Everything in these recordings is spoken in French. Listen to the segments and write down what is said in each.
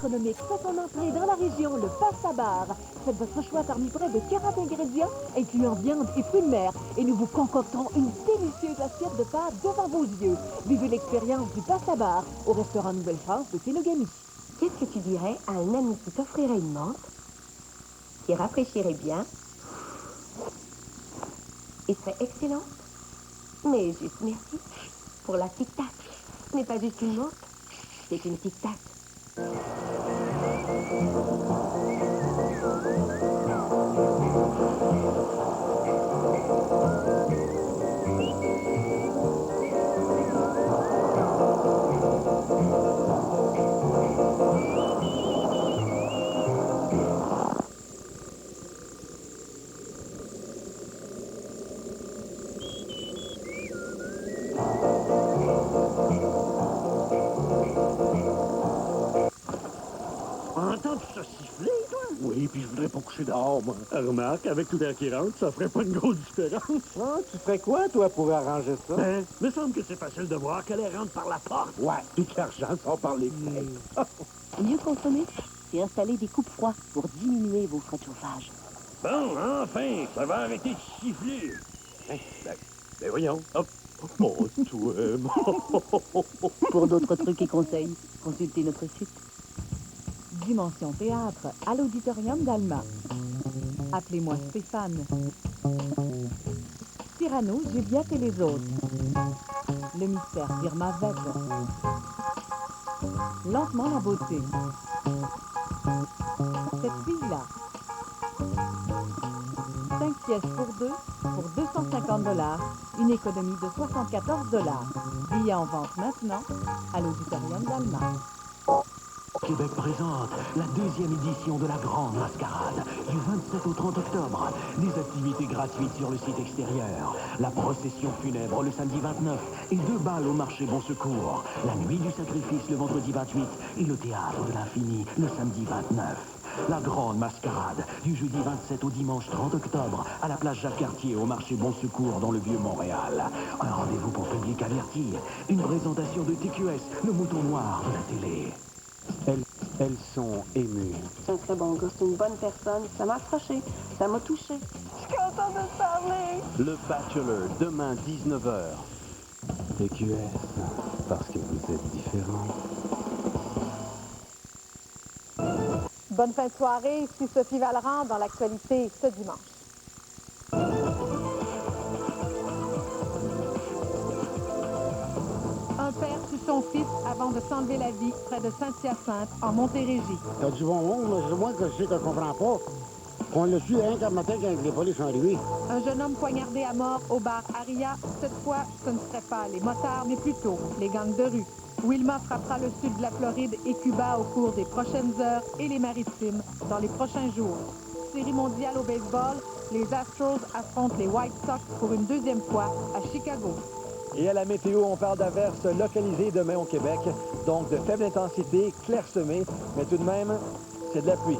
gastronomique fait son entrée dans la région, le Pasta Bar. Faites votre choix parmi près de 40 ingrédients, incluant viande et fruits de mer. Et nous vous concocterons une délicieuse assiette de pâtes devant vos yeux. Vivez l'expérience du Pasta Bar au restaurant Nouvelle-France de Ténogami. Qu'est-ce que tu dirais à un ami qui t'offrirait une menthe, qui rafraîchirait bien et serait excellente? Mais juste merci pour la tic-tac. Ce n'est pas juste une menthe, c'est une tic-tac. Entends-tu ça siffler, toi? Oui, puis je voudrais pas coucher dehors, moi. Remarque, avec tout l'air qui rentre, ça ferait pas une grosse différence. Ah, tu ferais quoi, toi, pour arranger ça? Ben, me semble que c'est facile de voir qu'elle rentre par la porte. Ouais, puis que l'argent sort par les fenêtres. Mieux consommer, c'est installer des coupes froids pour diminuer vos frais de chauffage. Bon, enfin, ça va arrêter de siffler. Ben voyons, hop. Mon toi. Pour d'autres trucs et conseils, consultez notre site. Dimension théâtre à l'Auditorium d'Alma. Appelez-moi Stéphane. Cyrano, Juliette et les autres. Le mystère d'Irma Vette. Lentement la beauté. Cette fille-là. 5 pièces pour 2 pour 250 $. Une économie de 74 $. Billets en vente maintenant à l'Auditorium d'Alma. Québec présente la 2e édition de la Grande Mascarade, du 27 au 30 octobre. Des activités gratuites sur le site extérieur, la procession funèbre le samedi 29 et 2 balles au marché Bon Secours, la nuit du sacrifice le vendredi 28 et le théâtre de l'infini le samedi 29. La Grande Mascarade, du jeudi 27 au dimanche 30 octobre, à la place Jacques-Cartier au marché Bon Secours dans le Vieux-Montréal. Un rendez-vous pour public averti, une présentation de TQS, le mouton noir de la télé. Elles sont émues. C'est un très bon gars, c'est une bonne personne. Ça m'a accroché, ça m'a touché. Je suis contente de te parler. Le Bachelor, demain 19h. TQS, parce que vous êtes différents. Bonne fin de soirée, ici Sophie Vallerand dans l'actualité ce dimanche. Un père tue son fils avant de s'enlever la vie près de Saint-Hyacinthe, en Montérégie. T'as du bon monde, mais c'est moi que je sais que je comprends pas. On l'a su rien qu'un matin quand les polices sont arrivés. Un jeune homme poignardé à mort au bar Aria. Cette fois, ce ne serait pas les motards, mais plutôt les gangs de rue. Wilma frappera le sud de la Floride et Cuba au cours des prochaines heures et les maritimes dans les prochains jours. Série mondiale au baseball, les Astros affrontent les White Sox pour une 2e fois à Chicago. Et à la météo, on parle d'averses localisées demain au Québec. Donc de faible intensité, clairsemées, mais tout de même, c'est de la pluie.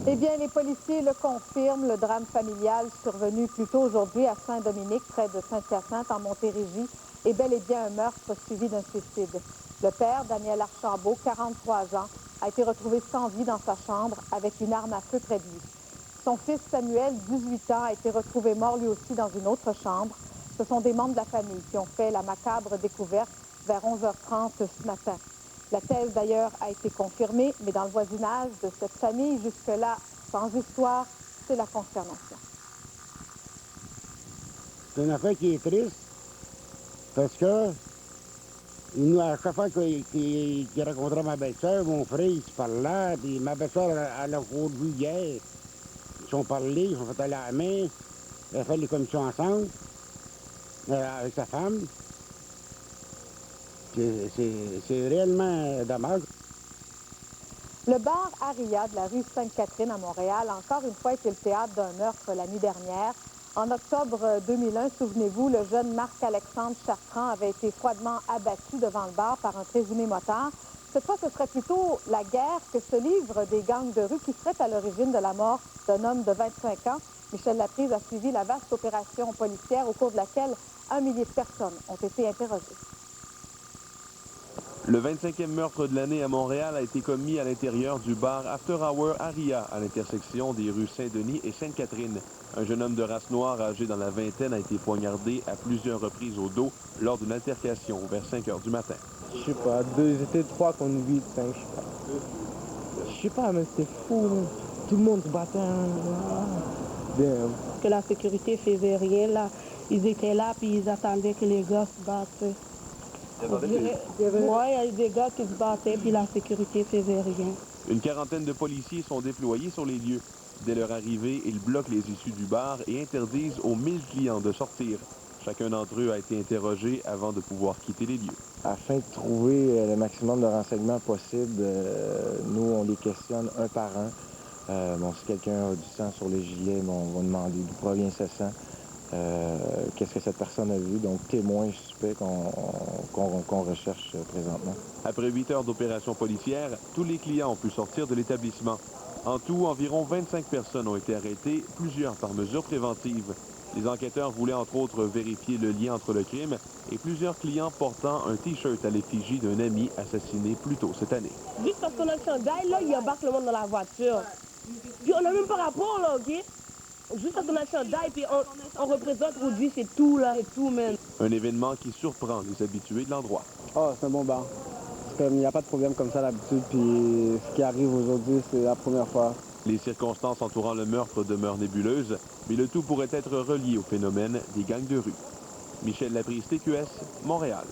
Eh bien, les policiers le confirment, le drame familial survenu plus tôt aujourd'hui à Saint-Dominique, près de Saint-Hyacinthe, en Montérégie, est bel et bien un meurtre suivi d'un suicide. Le père, Daniel Archambault, 43 ans, a été retrouvé sans vie dans sa chambre avec une arme à feu près de lui. Son fils Samuel, 18 ans, a été retrouvé mort lui aussi dans une autre chambre. Ce sont des membres de la famille qui ont fait la macabre découverte vers 11h30 ce matin. La thèse, d'ailleurs, a été confirmée, mais dans le voisinage de cette famille, jusque-là, sans histoire, c'est la consternation. C'est une affaire qui est triste, parce que nous, à chaque fois qu'il rencontrait ma belle-sœur, mon frère, il se parlait, puis ma belle-sœur, elle a vu hier. Ils sont parlé, ils sont fait aller à la main, ils ont fait les commissions ensemble, avec sa femme. C'est réellement dommage. Le bar Aria de la rue Sainte-Catherine à Montréal a encore une fois été le théâtre d'un meurtre la nuit dernière. En octobre 2001, souvenez-vous, le jeune Marc-Alexandre Chartrand avait été froidement abattu devant le bar par un présumé motard. Cette fois, ce serait plutôt la guerre que se livrent des gangs de rue qui seraient à l'origine de la mort d'un homme de 25 ans Michel Laprise a suivi la vaste opération policière au cours de laquelle 1 millier de personnes ont été interrogées. Le 25e meurtre de l'année à Montréal a été commis à l'intérieur du bar After Hour Aria, à l'intersection des rues Saint-Denis et Sainte-Catherine. Un jeune homme de race noire âgé dans la vingtaine a été poignardé à plusieurs reprises au dos lors d'une altercation vers 5 heures du matin. Je sais pas, 2, ils étaient 3 contre 8, 5, je sais pas. Je sais pas, mais c'était fou, là. Tout le monde se battait. Que la sécurité faisait rien, là. Ils étaient là, puis ils attendaient que les gars se battent. Il y a des gars qui se battaient, puis la sécurité faisait rien. Une quarantaine de policiers sont déployés sur les lieux. Dès leur arrivée, ils bloquent les issues du bar et interdisent aux 1000 clients de sortir. Chacun d'entre eux a été interrogé avant de pouvoir quitter les lieux. Afin de trouver le maximum de renseignements possible, nous, on les questionne un par un. Si quelqu'un a du sang sur le gilet, on va demander d'où provient ce sang. Qu'est-ce que cette personne a vu, donc témoin suspect qu'on recherche présentement. Après 8 heures d'opération policière, tous les clients ont pu sortir de l'établissement. En tout, environ 25 personnes ont été arrêtées, plusieurs par mesure préventive. Les enquêteurs voulaient entre autres vérifier le lien entre le crime et plusieurs clients portant un T-shirt à l'effigie d'un ami assassiné plus tôt cette année. Juste parce qu'on a le chandail, là, il embarque le monde dans la voiture. Puis on n'a même pas rapport, là, OK? Juste parce qu'on a le chandail, puis on représente Rudy, c'est tout, là, c'est tout, man. Un événement qui surprend les habitués de l'endroit. Oh, c'est un bon bar. Il n'y a pas de problème comme ça d'habitude, puis ce qui arrive aujourd'hui, c'est la première fois. Les circonstances entourant le meurtre demeurent nébuleuses, mais le tout pourrait être relié au phénomène des gangs de rue. Michel Laprise, TQS, Montréal.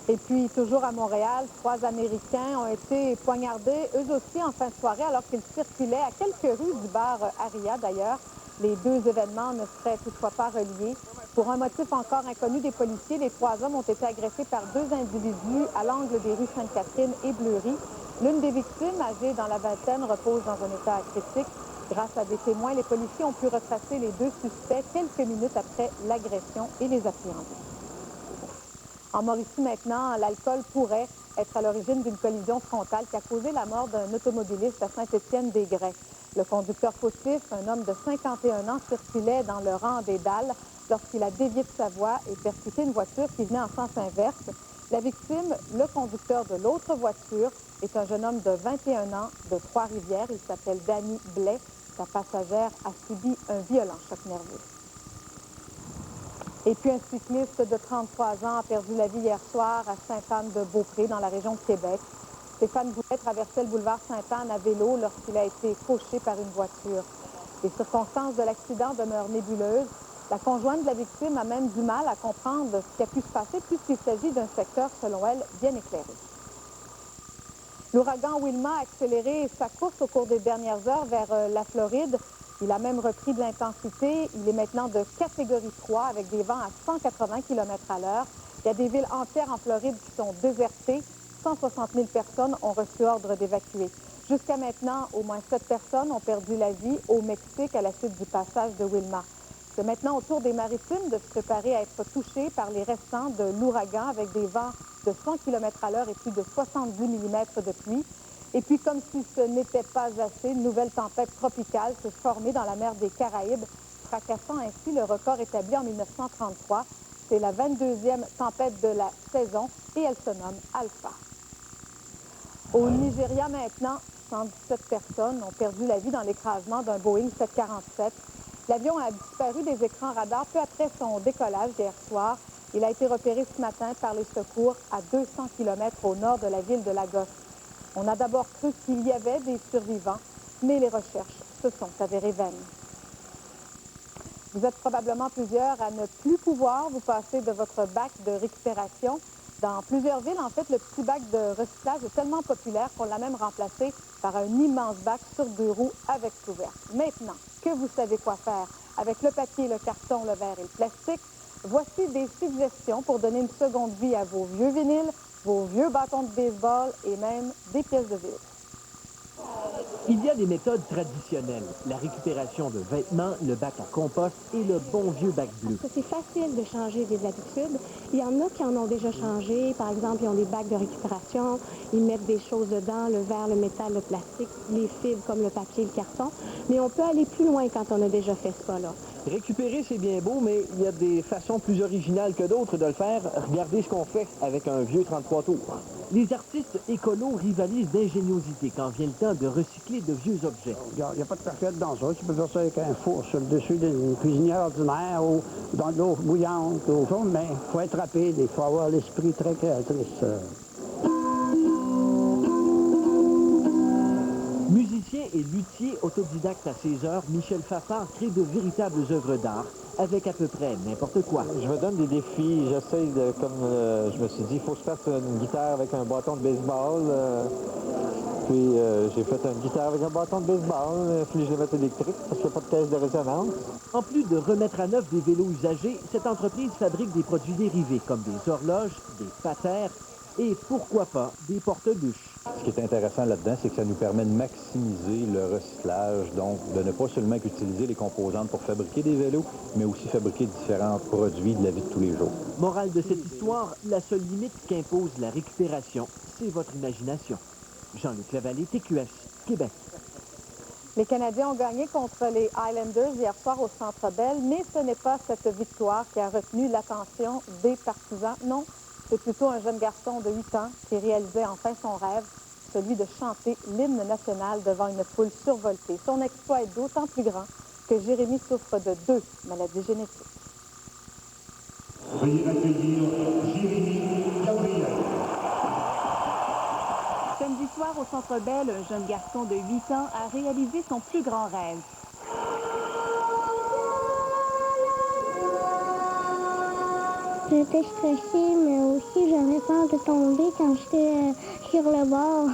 Et puis, toujours à Montréal, 3 Américains ont été poignardés, eux aussi, en fin de soirée, alors qu'ils circulaient à quelques rues du bar Aria, d'ailleurs. Les 2 événements ne seraient toutefois pas reliés. Pour un motif encore inconnu des policiers, les 3 hommes ont été agressés par 2 individus à l'angle des rues Sainte-Catherine et Bleury. L'une des victimes, âgée dans la vingtaine, repose dans un état critique. Grâce à des témoins, les policiers ont pu retracer les 2 suspects quelques minutes après l'agression et les appréhender. En Mauricie maintenant, l'alcool pourrait être à l'origine d'une collision frontale qui a causé la mort d'un automobiliste à Saint-Étienne-des-Grès. Le conducteur fautif, un homme de 51 ans, circulait dans le rang des dalles lorsqu'il a dévié de sa voie et percuté une voiture qui venait en sens inverse. La victime, le conducteur de l'autre voiture, est un jeune homme de 21 ans de Trois-Rivières. Il s'appelle Danny Blais. Sa passagère a subi un violent choc nerveux. Et puis un cycliste de 33 ans a perdu la vie hier soir à Sainte-Anne-de-Beaupré, dans la région de Québec. Stéphane Boulet traversait le boulevard Sainte-Anne à vélo lorsqu'il a été fauché par une voiture. Les circonstances de l'accident demeurent nébuleuses. La conjointe de la victime a même du mal à comprendre ce qui a pu se passer puisqu'il s'agit d'un secteur, selon elle, bien éclairé. L'ouragan Wilma a accéléré sa course au cours des dernières heures vers la Floride. Il a même repris de l'intensité. Il est maintenant de catégorie 3 avec des vents à 180 km/h. Il y a des villes entières en Floride qui sont désertées. 160 000 personnes ont reçu ordre d'évacuer. Jusqu'à maintenant, au moins 7 personnes ont perdu la vie au Mexique à la suite du passage de Wilma. C'est maintenant au tour des maritimes de se préparer à être touchés par les restants de l'ouragan avec des vents de 100 km/h et plus de 70 mm de pluie. Et puis, comme si ce n'était pas assez, une nouvelle tempête tropicale s'est formée dans la mer des Caraïbes, fracassant ainsi le record établi en 1933. C'est la 22e tempête de la saison et elle se nomme Alpha. Au Nigeria maintenant, 117 personnes ont perdu la vie dans l'écrasement d'un Boeing 747. L'avion a disparu des écrans radars peu après son décollage hier soir. Il a été repéré ce matin par les secours à 200 km au nord de la ville de Lagos. On a d'abord cru qu'il y avait des survivants, mais les recherches se sont avérées vaines. Vous êtes probablement plusieurs à ne plus pouvoir vous passer de votre bac de récupération. Dans plusieurs villes, en fait, le petit bac de recyclage est tellement populaire qu'on l'a même remplacé par un immense bac sur 2 roues avec couverte. Maintenant que vous savez quoi faire avec le papier, le carton, le verre et le plastique, voici des suggestions pour donner une seconde vie à vos vieux vinyles, vos vieux bâtons de baseball et même des pièces de vélo. Il y a des méthodes traditionnelles, la récupération de vêtements, le bac à compost et le bon vieux bac bleu. C'est facile de changer des habitudes. Il y en a qui en ont déjà changé. Par exemple, ils ont des bacs de récupération, ils mettent des choses dedans, le verre, le métal, le plastique, les fibres comme le papier, le carton. Mais on peut aller plus loin quand on a déjà fait ce pas-là. Récupérer, c'est bien beau, mais il y a des façons plus originales que d'autres de le faire. Regardez ce qu'on fait avec un vieux 33 tours. Les artistes écolos rivalisent d'ingéniosité quand vient le temps de recycler de vieux objets. Il n'y a pas de parfaite dans ça. Tu peux faire ça avec un four sur le dessus d'une cuisinière ordinaire ou dans de l'eau bouillante au fond, mais il faut être rapide, il faut avoir l'esprit très créatrice. Musicien et luthier autodidacte à ses heures, Michel Fafard crée de véritables œuvres d'art avec à peu près n'importe quoi. Je me donne des défis. J'essaye de, je me suis dit, il faut que je fasse une guitare avec un bâton de baseball. Puis j'ai fait une guitare avec un bâton de baseball, puis je l'ai mis électrique parce qu'il n'y a pas de caisse de résonance. En plus de remettre à neuf des vélos usagés, cette entreprise fabrique des produits dérivés comme des horloges, des patères et pourquoi pas des porte-bûches. Ce qui est intéressant là-dedans, c'est que ça nous permet de maximiser le recyclage, donc de ne pas seulement utiliser les composantes pour fabriquer des vélos, mais aussi fabriquer différents produits de la vie de tous les jours. Morale de cette histoire, la seule limite qu'impose la récupération, c'est votre imagination. Jean-Luc Lavallée, TQS, Québec. Les Canadiens ont gagné contre les Highlanders hier soir au Centre Bell, mais ce n'est pas cette victoire qui a retenu l'attention des partisans. Non, c'est plutôt un jeune garçon de 8 ans qui réalisait enfin son rêve, celui de chanter l'hymne national devant une foule survoltée. Son exploit est d'autant plus grand que Jérémy souffre de 2 maladies génétiques. Veuillez accueillir Jérémy Gabriel. Samedi soir au Centre Bell, un jeune garçon de 8 ans a réalisé son plus grand rêve. J'étais stressée, mais aussi j'avais peur de tomber quand j'étais sur le bord.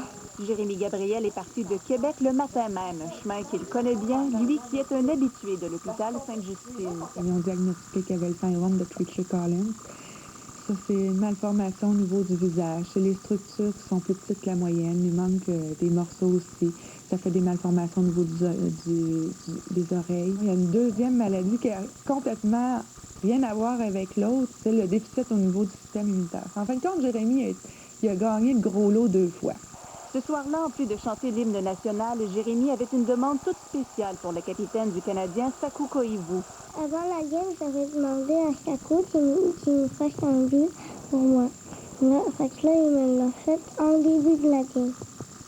Jérémy Gabriel est parti de Québec le matin même, un chemin qu'il connaît bien, lui qui est un habitué de l'hôpital Sainte-Justine. Ils ont diagnostiqué qu'il avait le syndrome de Treacher-Collins. Ça, c'est une malformation au niveau du visage. C'est les structures qui sont plus petites que la moyenne. Il manque des morceaux aussi. Ça fait des malformations au niveau des oreilles. Il y a une deuxième maladie qui a complètement rien à voir avec l'autre. C'est le déficit au niveau du système immunitaire. En fin de compte, Jérémy, il a gagné le gros lot 2 fois. Ce soir-là, en plus de chanter l'hymne national, Jérémy avait une demande toute spéciale pour le capitaine du Canadien, Sakou Koivu. Avant la game, j'avais demandé à Sakou qu'il me fasse un but pour moi. Là, il me l'a fait en début de la game.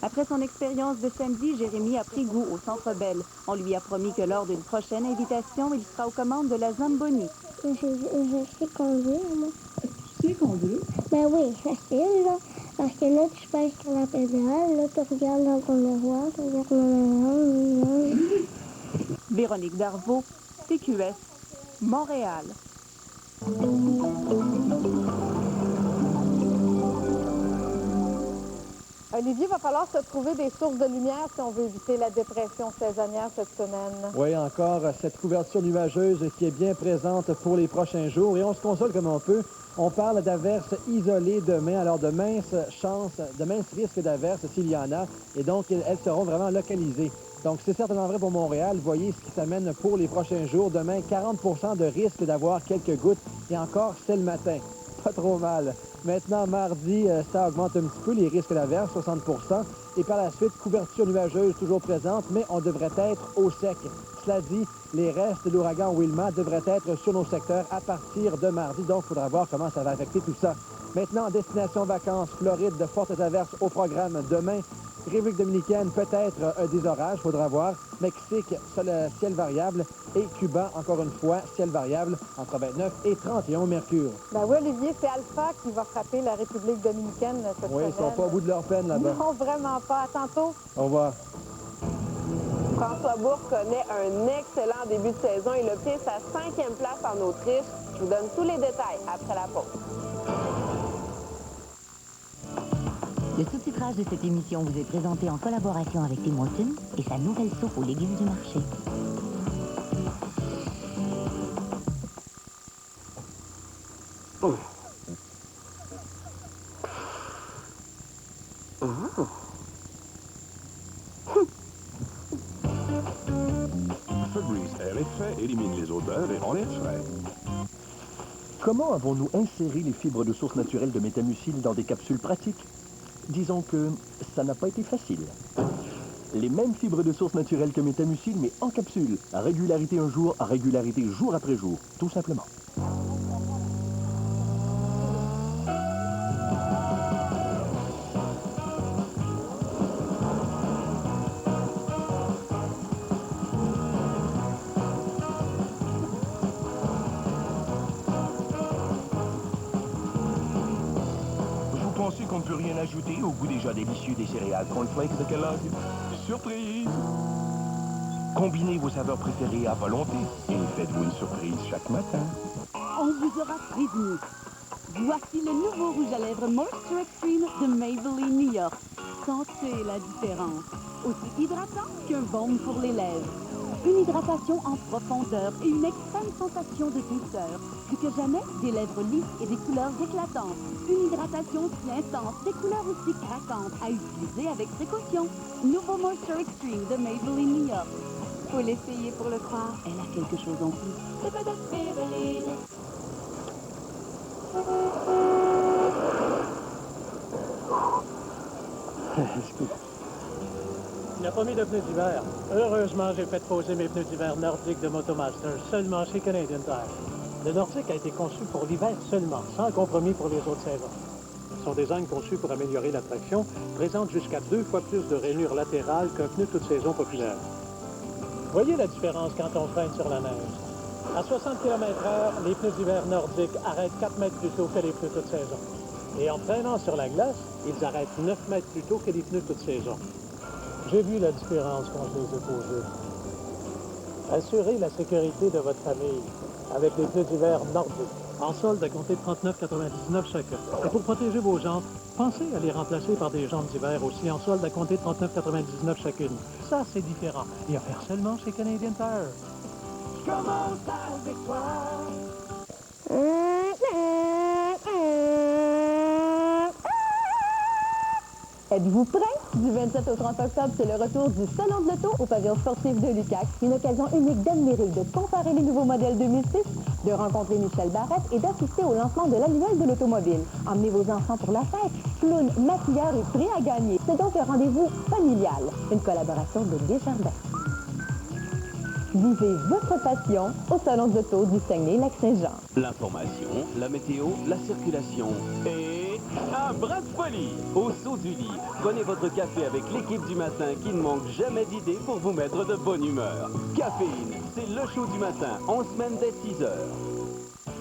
Après son expérience de samedi, Jérémy a pris goût au Centre Bell. On lui a promis que lors d'une prochaine invitation, il sera aux commandes de la Zamboni. Je sais conduire, moi. Tu sais conduire? Ben oui, facile, là. Parce que là, tu pèses sur la pédale, là, tu regardes dans ton miroir, tu regardes dans le Véronique Darvaux, TQS, Montréal. Olivier, va falloir se trouver des sources de lumière si on veut éviter la dépression saisonnière cette semaine. Oui, encore cette couverture nuageuse qui est bien présente pour les prochains jours. Et on se console comme on peut. On parle d'averses isolées demain. Alors, de minces risques d'averses s'il y en a. Et donc, elles seront vraiment localisées. Donc, c'est certainement vrai pour Montréal. Vous voyez ce qui s'amène pour les prochains jours. Demain, 40 de risque d'avoir quelques gouttes. Et encore, c'est le matin. Pas trop mal. Maintenant, mardi, ça augmente un petit peu, les risques d'averse, 60 Et par la suite, couverture nuageuse toujours présente, mais on devrait être au sec. Cela dit, les restes de l'ouragan Wilma devraient être sur nos secteurs à partir de mardi. Donc, il faudra voir comment ça va affecter tout ça. Maintenant, destination vacances, Floride, de fortes averses au programme demain. République dominicaine, peut-être des orages, il faudra voir. Mexique, ciel variable. Et Cuba, encore une fois, ciel variable entre 29 et 31 mercure. Ben oui, Olivier, c'est Alpha qui va frapper la République dominicaine cette semaine. Oui, ils sont pas au bout de leur peine là-bas. Non, vraiment pas. À tantôt. Au revoir. François Bourque connaît un excellent début de saison. Il obtient sa 5e place en Autriche. Je vous donne tous les détails après la pause. Le sous-titrage de cette émission vous est présenté en collaboration avec Tim Hortons et sa nouvelle soupe aux légumes du marché. Oh. odeurs et en air frais. Comment avons-nous inséré les fibres de source naturelle de métamucil dans des capsules pratiques? Disons que ça n'a pas été facile. Les mêmes fibres de source naturelle que métamucil, mais en capsule, à régularité un jour, à régularité jour après jour, tout simplement. Vous pensez qu'on ne peut rien ajouter au goût déjà délicieux des céréales cornflakes de Kellogg? Surprise! Combinez vos saveurs préférées à volonté et faites-vous une surprise chaque matin. On vous aura prévenu. Voici le nouveau rouge à lèvres Moisture Extreme de Maybelline New York. Sentez la différence. Aussi hydratant qu'un baume pour les lèvres. Une hydratation en profondeur et une extrême sensation de douceur. Plus que jamais, des lèvres lisses et des couleurs éclatantes. Une hydratation si intense, des couleurs aussi craquantes, à utiliser avec précaution. Nouveau Moisture Extreme de Maybelline New York. Faut l'essayer pour le croire, elle a quelque chose en plus. C'est pas Maybelline. Il n'a pas mis de pneus d'hiver. Heureusement, j'ai fait poser mes pneus d'hiver nordiques de Motomaster seulement chez Canadian Tire. Le nordique a été conçu pour l'hiver seulement, sans compromis pour les autres saisons. Son design conçu pour améliorer la traction présente jusqu'à 2 fois plus de rainures latérales qu'un pneu toute saison populaire. Voyez la différence quand on freine sur la neige. À 60 km/h, les pneus d'hiver nordiques arrêtent 4 mètres plus tôt que les pneus toute saison. Et en freinant sur la glace, ils arrêtent 9 mètres plus tôt que les pneus toute saison. J'ai vu la différence quand je les ai posés. Assurez la sécurité de votre famille avec les pneus d'hiver nordiques. En solde à compter de 39,99 chacun. Et pour protéger vos jantes, pensez à les remplacer par des jantes d'hiver aussi en solde à compter de 39,99 chacune. Ça, c'est différent. Et offert seulement chez Canadian Tire. Commence avec toi. Êtes-vous prêts? Du 27 au 30 octobre, c'est le retour du Salon de l'Auto au pavillon sportif de Lucac. Une occasion unique d'admirer, de comparer les nouveaux modèles 2006, de rencontrer Michel Barrette et d'assister au lancement de l'annuel de l'automobile. Emmenez vos enfants pour la fête. Clown, maquilleurs et prix à gagner. C'est donc un rendez-vous familial. Une collaboration de Desjardins. Vivez votre passion au Salon de l'Auto du Saguenay-Lac-Saint-Jean. L'information, la météo, la circulation et un bras de folie au saut du lit. Prenez votre café avec l'équipe du matin qui ne manque jamais d'idées pour vous mettre de bonne humeur. Caféine, c'est le show du matin, en semaine dès 6 heures.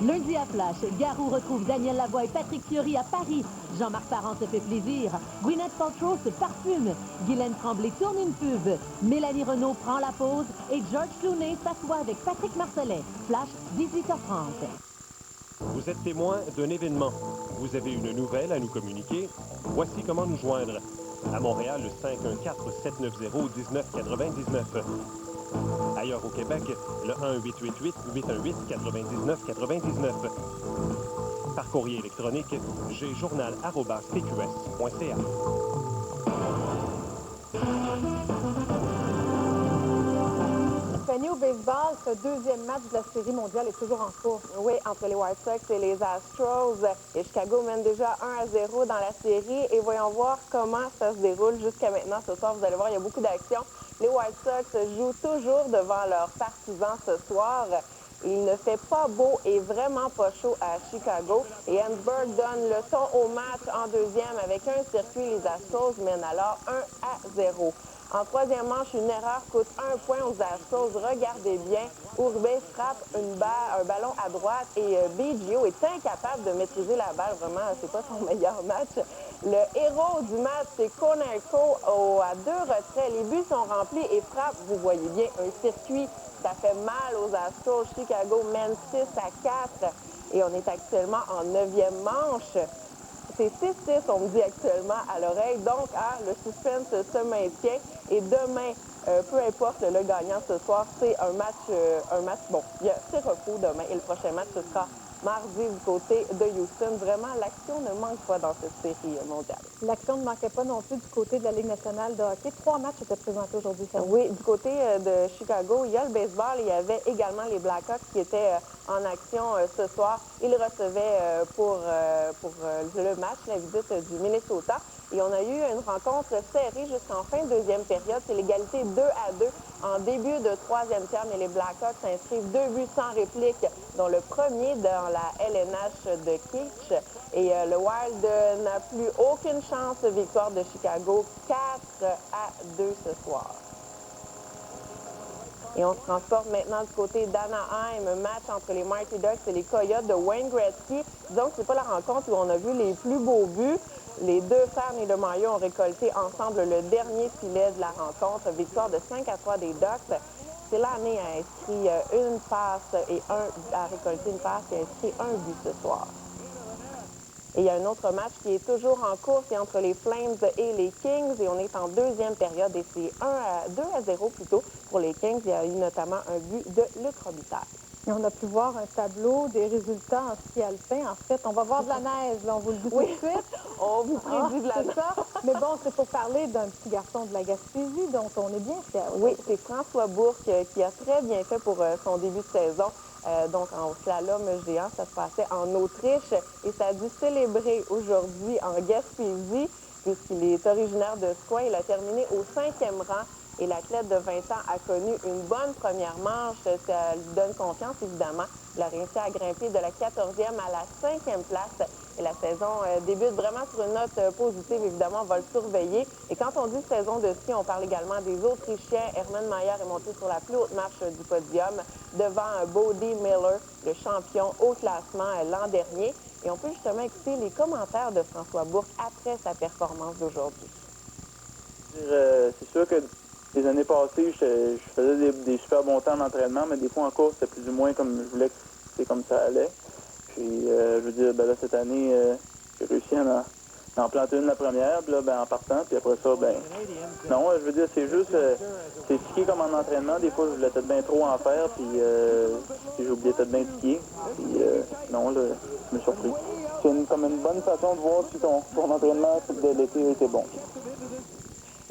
Lundi à Flash, Garou retrouve Daniel Lavoie et Patrick Fiori à Paris. Jean-Marc Parent se fait plaisir. Gwyneth Paltrow se parfume. Guylaine Tremblay tourne une pub. Mélanie Renaud prend la pause. Et George Clooney s'assoit avec Patrick Marcellet. Flash, 18h30. Vous êtes témoin d'un événement. Vous avez une nouvelle à nous communiquer. Voici comment nous joindre. À Montréal, le 514-790-1999. Ailleurs au Québec, le 1-888-818-9999. Par courrier électronique, gjournal@pqs.ca. Fanny, au baseball, ce deuxième match de la Série mondiale est toujours en cours. Oui, entre les White Sox et les Astros. Et Chicago mène déjà 1-0 dans la série. Et voyons voir comment ça se déroule jusqu'à maintenant. Ce soir, vous allez voir, il y a beaucoup d'action. Les White Sox jouent toujours devant leurs partisans ce soir. Il ne fait pas beau et vraiment pas chaud à Chicago. Et Hansberg donne le ton au match en deuxième avec un circuit. Les Astros mènent alors 1-0. En troisième manche, une erreur coûte 1 point aux Astros. Regardez bien, Urbay frappe un ballon à droite et Biggio est incapable de maîtriser la balle. Vraiment, c'est pas son meilleur match. Le héros du match, c'est Konerko à 2 retraits. Les buts sont remplis et frappe, vous voyez bien, un circuit. Ça fait mal aux Astros. Chicago mène 6-4 et on est actuellement en 9e manche. C'est 6-6, on me dit actuellement à l'oreille. Donc, le suspense se maintient. Et demain, peu importe le gagnant ce soir, c'est un match, bon, il y a 6 repos demain. Et le prochain match, ce sera mardi du côté de Houston. Vraiment, l'action ne manque pas dans cette série mondiale. L'action ne manquait pas non plus du côté de la Ligue nationale de hockey. 3 matchs étaient présentés aujourd'hui. Oui, du côté de Chicago, il y a le baseball. Il y avait également les Blackhawks qui étaient en action ce soir. Ils recevaient pour le match la visite du Minnesota. Et on a eu une rencontre serrée jusqu'en fin de deuxième période. C'est l'égalité 2-2 en début de troisième terme. Et les Blackhawks inscrivent 2 buts sans réplique, dont le premier dans la LNH de Kitsch. Et le Wild n'a plus aucune chance. Victoire de Chicago 4-2 ce soir. Et on se transporte maintenant du côté d'Anaheim, match entre les Mighty Ducks et les Coyotes de Wayne Gretzky. Disons que c'est pas la rencontre où on a vu les plus beaux buts. Les deux frères Niedermayer ont récolté ensemble le dernier filet de la rencontre. Victoire de 5-3 des Ducks. C'est l'année a inscrit une passe et a récolté une passe et a inscrit un but ce soir. Et il y a un autre match qui est toujours en cours, c'est entre les Flames et les Kings. Et on est en deuxième période et c'est 2-0 plutôt pour les Kings. Il y a eu notamment un but de Luc Robitaille. Et on a pu voir un tableau des résultats en ski alpin. En fait, on va voir de la neige, là, on vous le dit tout de suite. On vous prédit de la neige. Ça. Mais bon, c'est pour parler d'un petit garçon de la Gaspésie dont on est bien fiers. Oui, c'est François Bourque qui a très bien fait pour son début de saison. Donc, en slalom géant, ça se passait en Autriche et ça a dû célébrer aujourd'hui en Gaspésie puisqu'il est originaire de Squoin. Il a terminé au 5e rang et l'athlète de 20 ans a connu une bonne première manche. Ça lui donne confiance, évidemment. Il a réussi à grimper de la 14e à la 5e place et la saison débute vraiment sur une note positive. Évidemment, on va le surveiller. Et quand on dit saison de ski, on parle également des Autrichiens. Hermann Mayer est monté sur la plus haute marche du podium devant Bodie Miller, le champion au classement l'an dernier. Et on peut justement écouter les commentaires de François Bourque après sa performance d'aujourd'hui. C'est sûr que les années passées, je faisais des super bons temps d'entraînement, mais des fois en course, c'était plus ou moins comme je voulais que c'est comme ça allait. Puis, je veux dire, ben là, cette année, j'ai réussi à en planter une la première, puis là, ben, en partant, puis après ça, ben, non, je veux dire, c'est juste, c'est skier comme en entraînement. Des fois, je voulais peut-être bien trop en faire, puis j'ai oublié peut-être bien de skier. Puis, non, là, je me suis surpris. C'est comme une bonne façon de voir si ton entraînement de l'été était bon.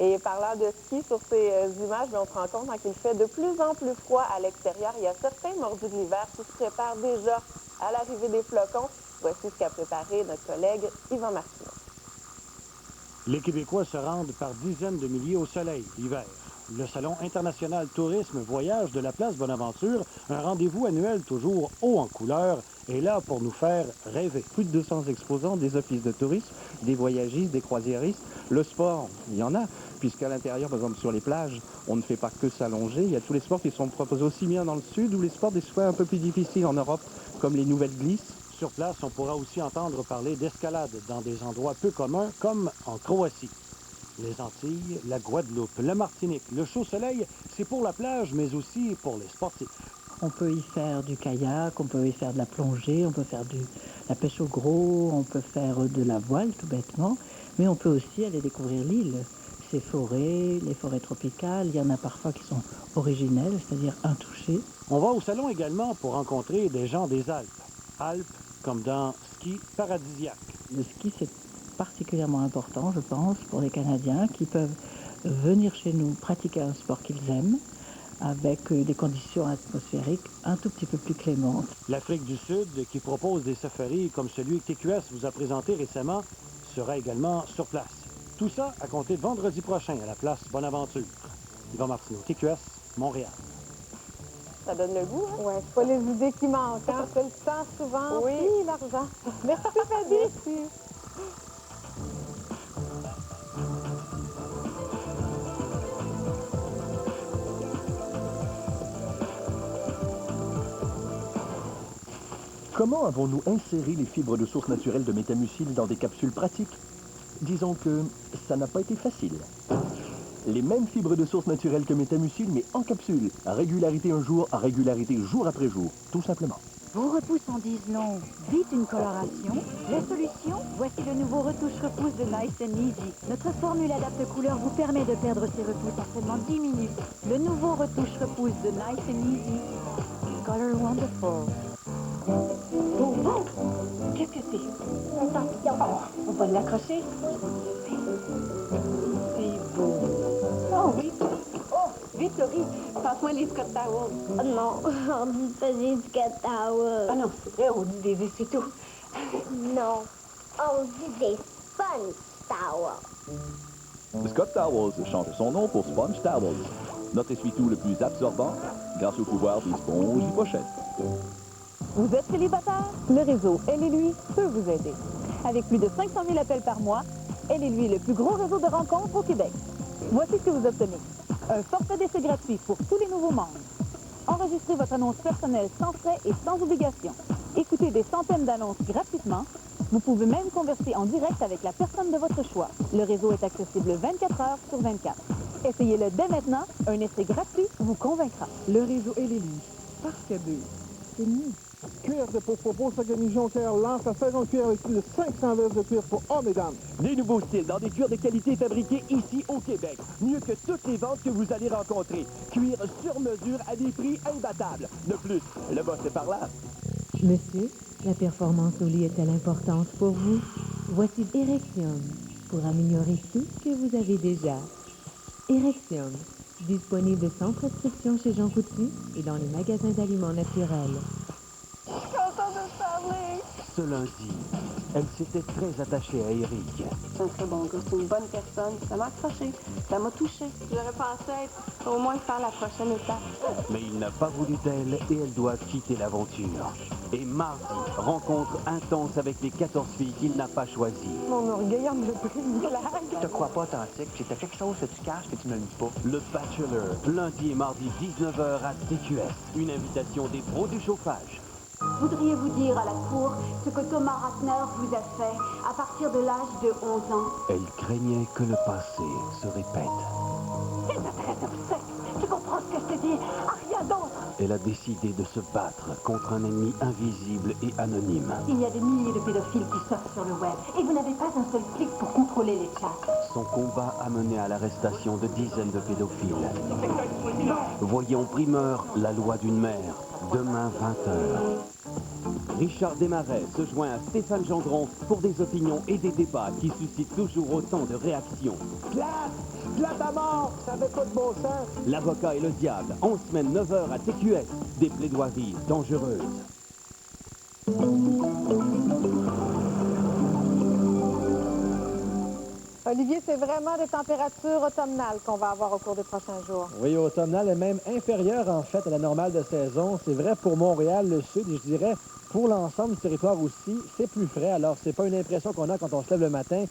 Et parlant de ski, sur ces images, on se rend compte qu'il fait de plus en plus froid à l'extérieur. Il y a certains mordus de l'hiver qui se préparent déjà à l'arrivée des flocons. Voici ce qu'a préparé notre collègue Yvan Martineau. Les Québécois se rendent par dizaines de milliers au soleil l'hiver. Le Salon international Tourisme Voyage de la place Bonaventure, un rendez-vous annuel toujours haut en couleur, est là pour nous faire rêver. Plus de 200 exposants, des offices de tourisme, des voyagistes, des croisiéristes. Le sport, il y en a, puisqu'à l'intérieur, par exemple sur les plages, on ne fait pas que s'allonger. Il y a tous les sports qui sont proposés aussi bien dans le sud ou les sports des fois un peu plus difficiles en Europe, comme les nouvelles glisses. Sur place, on pourra aussi entendre parler d'escalade dans des endroits peu communs, comme en Croatie. Les Antilles, la Guadeloupe, la Martinique, le chaud soleil, c'est pour la plage, mais aussi pour les sportifs. On peut y faire du kayak, on peut y faire de la plongée, on peut faire de la pêche au gros, on peut faire de la voile, tout bêtement. Mais on peut aussi aller découvrir l'île, ses forêts, les forêts tropicales. Il y en a parfois qui sont originelles, c'est-à-dire intouchées. On va au salon également pour rencontrer des gens des Alpes. Alpes comme dans Ski paradisiaque. Le ski, c'est particulièrement important, je pense, pour les Canadiens qui peuvent venir chez nous pratiquer un sport qu'ils aiment avec des conditions atmosphériques un tout petit peu plus clémentes. L'Afrique du Sud, qui propose des safaris comme celui que TQS vous a présenté récemment, sera également sur place. Tout ça à compter de vendredi prochain à la place Bonaventure. Yvan Martineau, TQS, Montréal. Ça donne le goût, hein? Oui, c'est pas les idées qui manquent, hein? C'est le temps souvent, oui, l'argent. Merci, Fadi. Merci. Comment avons-nous inséré les fibres de source naturelle de Métamucil dans des capsules pratiques? Disons que ça n'a pas été facile. Les mêmes fibres de source naturelle que Métamucil, mais en capsule, à régularité un jour, à régularité jour après jour, tout simplement. Vos repousses en disent long. Vite une coloration. La solution? Voici le nouveau retouche-repousse de Nice & Easy. Notre formule adapte couleur vous permet de perdre ces repousses en seulement 10 minutes. Le nouveau retouche-repousse de Nice & Easy. Color Wonderful. Pour va l'accrocher. C'est beau. Oh oui. Oh, vite, Laurie. Passe-moi les Scott Towels. Oh non, on dit pas des Scott Towels. Ah non, c'est vrai, on dit des essuie-tout. Non, on dit des Sponge Towels. Scott Towels change son nom pour Sponge Towels. Notre essuie-tout le plus absorbant grâce au pouvoir des sponges et pochettes. Vous êtes célibataire? Le réseau Elle et lui peut vous aider. Avec plus de 500 000 appels par mois, Elle et lui est le plus gros réseau de rencontres au Québec. Voici ce que vous obtenez. Un forfait d'essai gratuit pour tous les nouveaux membres. Enregistrez votre annonce personnelle sans frais et sans obligation. Écoutez des centaines d'annonces gratuitement. Vous pouvez même converser en direct avec la personne de votre choix. Le réseau est accessible 24 heures sur 24. Essayez-le dès maintenant. Un essai gratuit vous convaincra. Le réseau Elle et lui. Parce que deux, c'est mieux. Cuir de peau s'organise Jonquière lance la saison cuir avec plus de 500 verres de cuir pour hommes et dames. Des nouveaux styles dans des cuirs de qualité fabriqués ici au Québec. Mieux que toutes les ventes que vous allez rencontrer. Cuir sur mesure à des prix imbattables. De plus, le boss est par là. Monsieur, la performance au lit est-elle importante pour vous? Voici Erexium pour améliorer tout ce que vous avez déjà. Erexium, disponible sans prescription chez Jean Coutu et dans les magasins d'aliments naturels. Je suis contente de te parler. Ce lundi, elle s'était très attachée à Eric. C'est un très bon gars, c'est une bonne personne. Ça m'a accroché, ça m'a touché. J'aurais pensé être, au moins faire la prochaine étape. Mais il n'a pas voulu d'elle et elle doit quitter l'aventure. Et mardi, rencontre intense avec les 14 filles qu'il n'a pas choisies. Mon orgueil en me pris une blague. Je te crois pas authentique, puis t'as quelque chose que tu caches que tu ne le dis pas. Le Bachelor, lundi et mardi 19h à TQS. Une invitation des pros du chauffage. Voudriez-vous dire à la cour ce que Thomas Ratner vous a fait à partir de l'âge de 11 ans? Elle craignait que le passé se répète. Il m'intéresse obsèque. Tu comprends ce que je te dis? Rien d'autre. Elle a décidé de se battre contre un ennemi invisible et anonyme. Il y a des milliers de pédophiles qui surfent sur le web et vous n'avez pas un seul flic pour contrôler les chats. Son combat a mené à l'arrestation de dizaines de pédophiles. Voyons primeur la loi d'une mère, demain 20h. Richard Desmarais se joint à Stéphane Gendron pour des opinions et des débats qui suscitent toujours autant de réactions. Plate à mort, ça fait pas de bon sens. L'avocat et le diable, en semaine 9h à TQS, des plaidoiries dangereuses. Olivier, c'est vraiment des températures automnales qu'on va avoir au cours des prochains jours. Oui, automnale et même inférieure en fait à la normale de saison. C'est vrai pour Montréal, le sud, et je dirais pour l'ensemble du territoire aussi, c'est plus frais. Alors, c'est pas une impression qu'on a quand on se lève le matin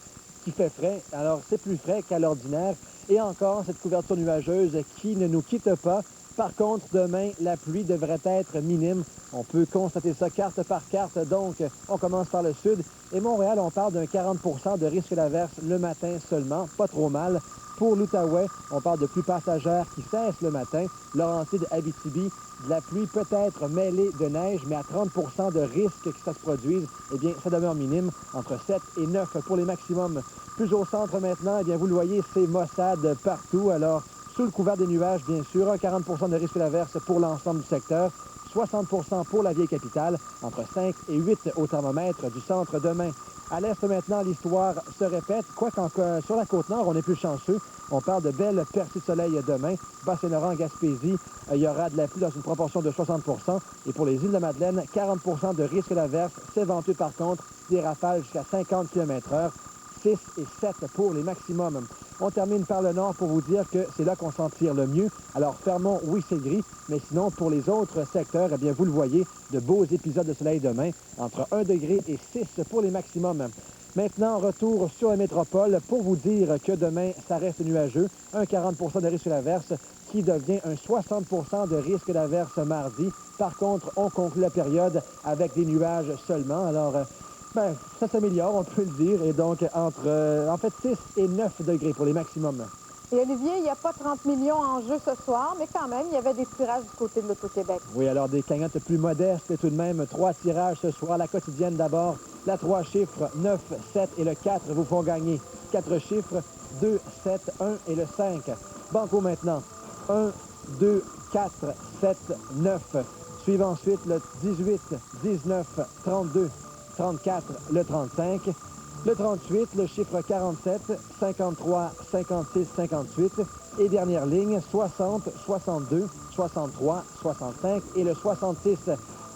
qui fait frais. Alors, c'est plus frais qu'à l'ordinaire. Et encore, cette couverture nuageuse qui ne nous quitte pas. Par contre, demain, la pluie devrait être minime. On peut constater ça carte par carte. Donc, on commence par le sud. Et Montréal, on parle d'un 40 de risque d'averse le matin seulement. Pas trop mal. Pour l'Outaouais, on parle de pluie passagère qui cesse le matin. Laurentide, Abitibi, de la pluie peut-être mêlée de neige, mais à 30 de risque que ça se produise, eh bien, ça demeure minime, entre 7 et 9 pour les maximums. Plus au centre maintenant, eh bien, vous le voyez, c'est maussade partout. Alors, sous le couvert des nuages, bien sûr, un 40 de risque d'averse pour l'ensemble du secteur, 60 pour la vieille capitale, entre 5 et 8 au thermomètre du centre demain. À l'est maintenant, l'histoire se répète, quoique sur la Côte-Nord, on est plus chanceux. On parle de belles percées de soleil demain. Bas-Saint-Laurent, Gaspésie, il y aura de la pluie dans une proportion de 60 Et pour les îles de Madeleine, 40 de risque d'averse. C'est venteux par contre, des rafales jusqu'à 50 km/h. 6 et 7 pour les maximums. On termine par le nord pour vous dire que c'est là qu'on s'en tire le mieux. Alors, Fermont, oui, c'est gris, mais sinon, pour les autres secteurs, eh bien, vous le voyez, de beaux épisodes de soleil demain, entre 1 degré et 6 pour les maximums. Maintenant, retour sur la métropole pour vous dire que demain, ça reste nuageux. Un 40 de risque d'averse qui devient un 60 de risque d'averse mardi. Par contre, on conclut la période avec des nuages seulement. Alors, ça s'améliore, on peut le dire, et donc entre, en fait, 6 et 9 degrés pour les maximums. Et Olivier, il n'y a pas 30 millions en jeu ce soir, mais quand même, il y avait des tirages du côté de l'Auto-Québec. Oui, alors des cagnottes plus modestes, et tout de même, 3 tirages ce soir. La quotidienne d'abord, la 3 chiffres, 9, 7 et le 4 vous font gagner. 4 chiffres, 2, 7, 1 et le 5. Banco maintenant, 1, 2, 4, 7, 9. Suivent ensuite le 18, 19, 32. 34, le 35, Le 38, le chiffre 47, 53, 56, 58. Et dernière ligne, 60, 62, 63, 65. Et le 66,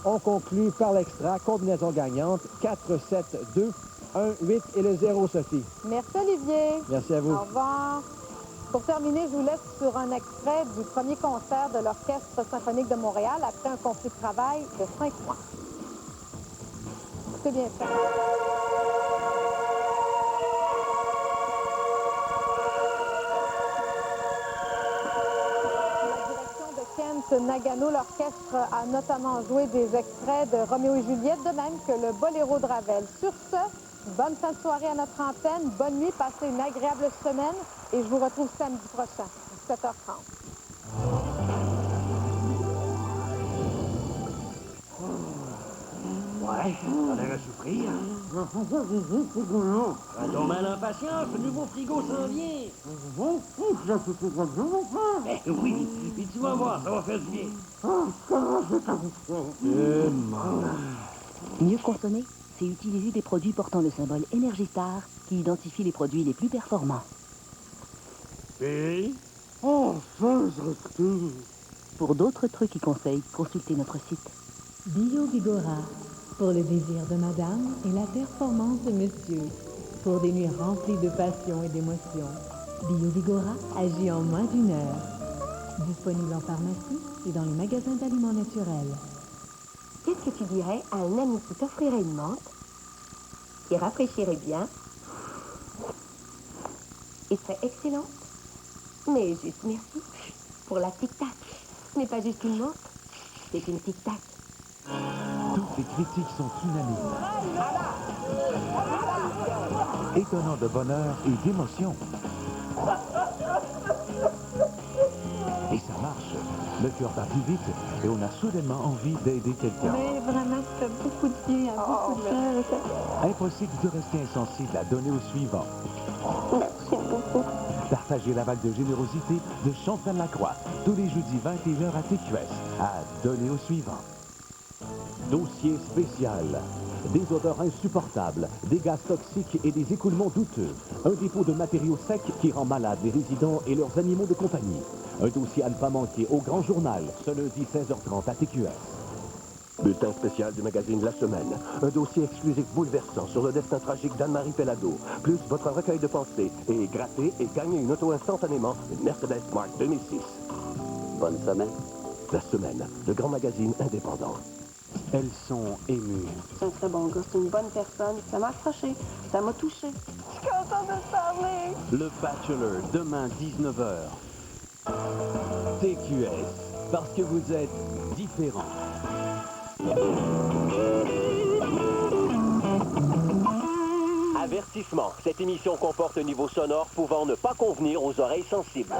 on conclut par l'extra, combinaison gagnante, 4, 7, 2, 1, 8 et le 0, Sophie. Merci, Olivier. Merci à vous. Au revoir. Pour terminer, je vous laisse sur un extrait du premier concert de l'Orchestre symphonique de Montréal après un conflit de travail de 5 mois. C'est bien fait. Kent Nagano, l'orchestre a notamment joué des extraits de Roméo et Juliette, de même que le Boléro de Ravel. Sur ce, bonne fin de soirée à notre antenne, bonne nuit, passez une agréable semaine et je vous retrouve samedi prochain, à 17h30. Ouais, t'as l'air à souffrir. Ton mal impatience, le nouveau frigo s'en vient. Eh oui, puis tu vas voir, ça va faire du bien. Mieux consommer, c'est utiliser des produits portant le symbole Energy Star qui identifie les produits les plus performants. Et enfin, je retrouve. Pour d'autres trucs et conseils, consultez notre site. Bio Vigora, pour le désir de madame et la performance de monsieur. Pour des nuits remplies de passion et d'émotion. Bio Vigora agit en moins d'1 heure. Disponible en pharmacie et dans les magasins d'aliments naturels. Qu'est-ce que tu dirais à un ami qui t'offrirait une menthe, qui rafraîchirait bien et serait excellente, mais juste merci pour la tic-tac. Ce n'est pas juste une menthe, c'est une tic-tac. Toutes les critiques sont unanimes. Étonnant de bonheur et d'émotion. Et ça marche. Le cœur bat plus vite et on a soudainement envie d'aider quelqu'un. Mais vraiment, ça fait beaucoup de bien, beaucoup de cœur. Impossible de rester insensible à donner au suivant. Merci beaucoup. Partagez la vague de générosité de Chantal Lacroix tous les jeudis 21h à TQS. À donner au suivant. Dossier spécial. Des odeurs insupportables, des gaz toxiques et des écoulements douteux. Un dépôt de matériaux secs qui rend malades les résidents et leurs animaux de compagnie. Un dossier à ne pas manquer au Grand Journal, ce lundi 16h30 à TQS. Bulletin spécial du magazine La Semaine. Un dossier exclusif bouleversant sur le destin tragique d'Anne-Marie Pellado. Plus votre recueil de pensées. Et gratter et gagner une auto instantanément, une Mercedes Smart 2006. Bonne semaine. La Semaine, le grand magazine indépendant. Elles sont émues. C'est un très bon gars, c'est une bonne personne. Ça m'a accroché, ça m'a touché. Je suis contente de te parler. Le Bachelor, demain 19h. TQS, parce que vous êtes différents. Avertissement. Cette émission comporte un niveau sonore pouvant ne pas convenir aux oreilles sensibles.